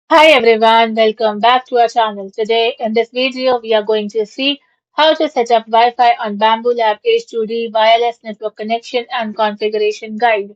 Hi everyone, welcome back to our channel. Today in this video we are going to see how to set up Wi-Fi on Bambu Lab H2D wireless network connection and configuration guide.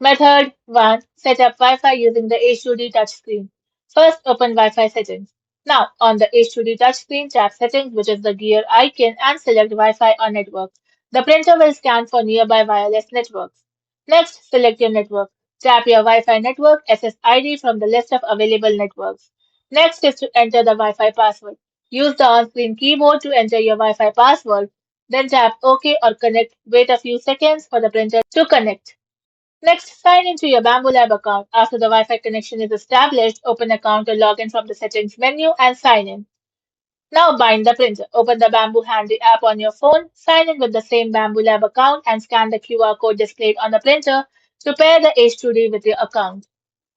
Method 1. Set up Wi-Fi using the H2D touchscreen. First, open Wi-Fi settings. Now, on the H2D touchscreen, tap Settings, which is the gear icon, and select Wi-Fi or network. The printer will scan for nearby wireless networks. Next, select your network. Tap your Wi-Fi network SSID from the list of available networks. Next is to enter the Wi-Fi password. Use the on-screen keyboard to enter your Wi-Fi password. Then tap OK or Connect. Wait a few seconds for the printer to connect. Next, sign into your Bambu Lab account. After the Wi-Fi connection is established, open account or log in from the settings menu and sign in. Now bind the printer. Open the Bamboo Handy app on your phone, sign in with the same Bambu Lab account and scan the QR code displayed on the printer to pair the H2D with your account.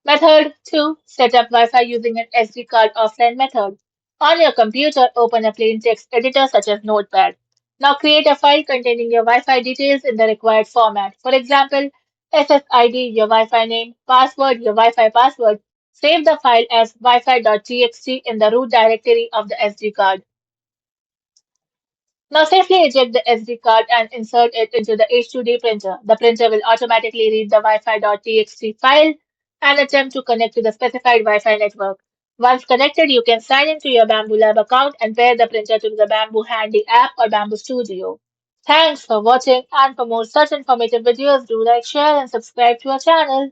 Method 2. Set up Wi-Fi using an SD card offline method. On your computer, open a plain text editor such as Notepad. Now create a file containing your Wi-Fi details in the required format. For example, SSID, your Wi-Fi name, password, your Wi-Fi password. Save the file as wifi.txt in the root directory of the SD card. Now safely eject the SD card and insert it into the H2D printer. The printer will automatically read the wifi.txt file and attempt to connect to the specified Wi-Fi network. Once connected, you can sign into your Bambu Lab account and pair the printer to the Bamboo Handy app or Bamboo Studio. Thanks for watching, and for more such informative videos, do like, share and subscribe to our channel.